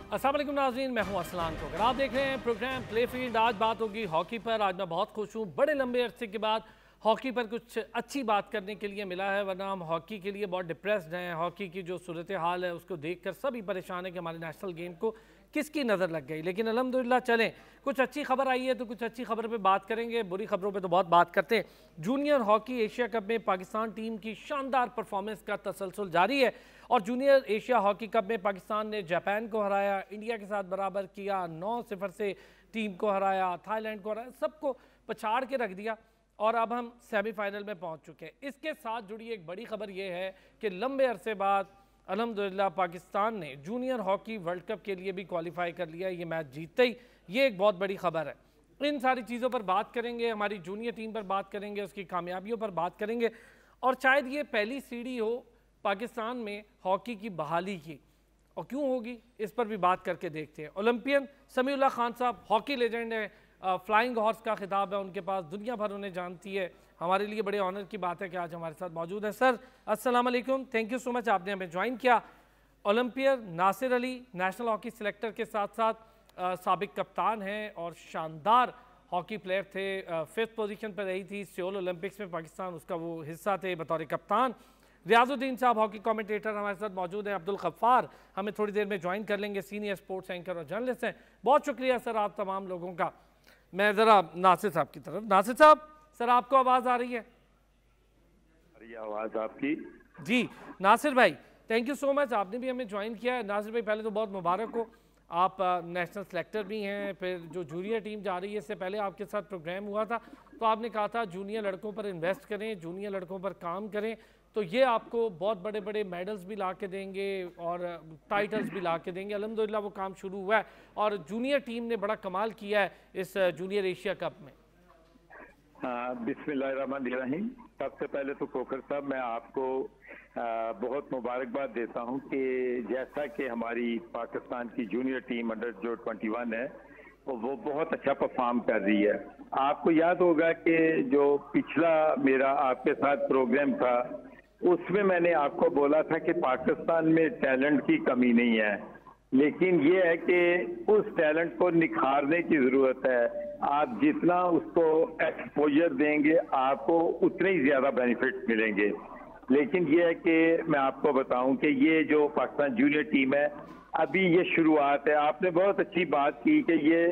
अस्सलाम वालेकुम नाज़रीन, मैं हूं असलान को। अगर आप देख रहे हैं प्रोग्राम प्ले फील्ड, आज बात होगी हॉकी पर। आज मैं बहुत खुश हूं, बड़े लंबे अरसे के बाद हॉकी पर कुछ अच्छी बात करने के लिए मिला है, वरना हम हॉकी के लिए बहुत डिप्रेस्ड हैं। हॉकी की जो सूरत हाल है उसको देखकर सभी परेशान है कि हमारे नेशनल गेम को किसकी नज़र लग गई। लेकिन अल्हम्दुलिल्लाह चलें, कुछ अच्छी खबर आई है तो कुछ अच्छी खबर पे बात करेंगे, बुरी खबरों पे तो बहुत बात करते हैं। जूनियर हॉकी एशिया कप में पाकिस्तान टीम की शानदार परफॉर्मेंस का तसलसल जारी है और जूनियर एशिया हॉकी कप में पाकिस्तान ने जापान को हराया, इंडिया के साथ बराबर किया, 9-0 से टीम को हराया, थाईलैंड को हराया, सबको पछाड़ के रख दिया और अब हम सेमीफाइनल में पहुंच चुके हैं। इसके साथ जुड़ी एक बड़ी खबर यह है कि लंबे अरसे बाद अल्हम्दुलिल्लाह पाकिस्तान ने जूनियर हॉकी वर्ल्ड कप के लिए भी क्वालिफाई कर लिया। ये मैच जीतते ही ये एक बहुत बड़ी खबर है। इन सारी चीज़ों पर बात करेंगे, हमारी जूनियर टीम पर बात करेंगे, उसकी कामयाबियों पर बात करेंगे और शायद ये पहली सीढ़ी हो पाकिस्तान में हॉकी की बहाली की, और क्यों होगी इस पर भी बात करके देखते हैं। ओलंपियन समीउल्लाह खान साहब हॉकी लेजेंड है, फ्लाइंग हॉर्स का खिताब है उनके पास, दुनिया भर उन्हें जानती है। हमारे लिए बड़े ऑनर की बात है कि आज हमारे साथ मौजूद है। सर अस्सलाम वालेकुम, थैंक यू सो मच, आपने हमें ज्वाइन किया। Olympian Nasir Ali national hockey selector के साथ साथ साबिक कप्तान हैं और शानदार हॉकी प्लेयर थे। 5th पोजीशन पर रही थी सियोल ओलंपिक्स में पाकिस्तान, उसका वो हिस्सा थे बतौर कप्तान। रियाजुद्दीन साहब हॉकी कमेंटेटर हमारे साथ मौजूद हैं। अब्दुल गफ्फार हमें थोड़ी देर में ज्वाइन कर लेंगे, सीनियर स्पोर्ट्स एंकर और जर्नलिस्ट हैं। बहुत शुक्रिया सर आप तमाम लोगों का। मैं ज़रा नासिर साहब की तरफ, नासिर साहब सर आपको आवाज़ आ रही है? आवाज़ आपकी जी नासिर भाई, थैंक यू सो मच, आपने भी हमें ज्वाइन किया है। नासिर भाई पहले तो बहुत मुबारक हो, आप नेशनल सेलेक्टर भी हैं। फिर जो जूनियर टीम जा रही है, इससे पहले आपके साथ प्रोग्राम हुआ था तो आपने कहा था जूनियर लड़कों पर इन्वेस्ट करें, जूनियर लड़कों पर काम करें, तो ये आपको बहुत बड़े बड़े मेडल्स भी ला के देंगे और टाइटल्स भी ला के देंगे। अल्हम्दुलिल्लाह वो काम शुरू हुआ है और जूनियर टीम ने बड़ा कमाल किया है इस जूनियर एशिया कप में। बिस्मिल्लाहिर्रहमानिर्रहीम। सबसे पहले तो कोकर साहब मैं आपको बहुत मुबारकबाद देता हूं कि जैसा कि हमारी पाकिस्तान की जूनियर टीम अंडर जो 21 है वो बहुत अच्छा परफॉर्म कर रही है। आपको याद होगा कि जो पिछला मेरा आपके साथ प्रोग्राम था उसमें मैंने आपको बोला था कि पाकिस्तान में टैलेंट की कमी नहीं है, लेकिन ये है कि उस टैलेंट को निखारने की ज़रूरत है। आप जितना उसको एक्सपोजर देंगे आपको उतने ही ज़्यादा बेनिफिट मिलेंगे। लेकिन ये है कि मैं आपको बताऊं कि ये जो पाकिस्तान जूनियर टीम है अभी ये शुरुआत है। आपने बहुत अच्छी बात की कि ये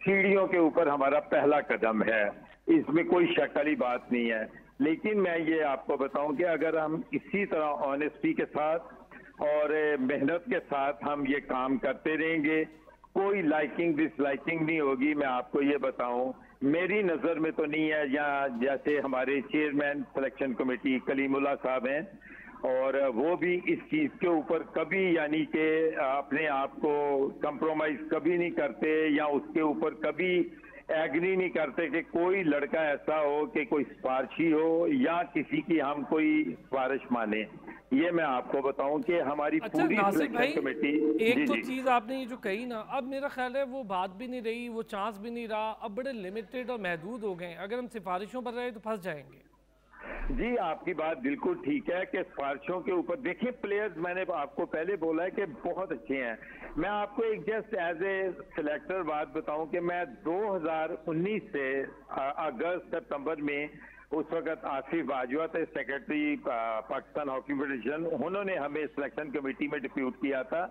सीढ़ियों के ऊपर हमारा पहला कदम है, इसमें कोई शक वाली बात नहीं है। लेकिन मैं ये आपको बताऊं कि अगर हम इसी तरह ऑनेस्टी के साथ और मेहनत के साथ हम ये काम करते रहेंगे, कोई लाइकिंग डिसलाइकिंग नहीं होगी। मैं आपको ये बताऊं, मेरी नज़र में तो नहीं है, या जैसे हमारे चेयरमैन सिलेक्शन कमेटी कलीमुल्लाह साहब हैं और वो भी इस चीज़ के ऊपर कभी यानी कि अपने आप को कंप्रोमाइज़ कभी नहीं करते या उसके ऊपर कभी एग्री नहीं करते कि कोई लड़का ऐसा हो कि कोई सिफारशी हो या किसी की हम कोई सिफारिश माने। ये मैं आपको बताऊं कि हमारी पूरी सिलेक्शन कमेटी एक तो चीज़ आपने ये जो कही ना, अब मेरा ख्याल है वो बात भी नहीं रही, वो चांस भी नहीं रहा, अब बड़े लिमिटेड और महदूद हो गए। अगर हम सिफारिशों पर रहे तो फंस जाएंगे। जी आपकी बात बिल्कुल ठीक है कि सिफारिशों के ऊपर देखिए प्लेयर्स मैंने आपको पहले बोला है कि बहुत अच्छे हैं। मैं आपको एक जस्ट एज ए सिलेक्टर बात बताऊं कि मैं 2019 से अगस्त सितंबर में उस वक्त आसिफ बाजवा थे सेक्रेटरी पाकिस्तान हॉकी फेडरेशन, उन्होंने हमें सिलेक्शन कमेटी में डिप्यूट किया था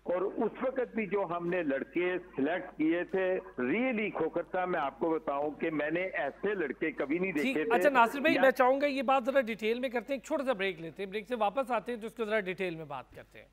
और उस वक्त भी जो हमने लड़के सिलेक्ट किए थे, रियली खोखर साहब मैं आपको बताऊं कि मैंने ऐसे लड़के कभी नहीं देखे थे। अच्छा नासिर भाई मैं चाहूंगा ये बात जरा डिटेल में करते हैं, एक छोटा सा ब्रेक लेते हैं, ब्रेक से वापस आते हैं तो उसको जरा डिटेल में बात करते हैं।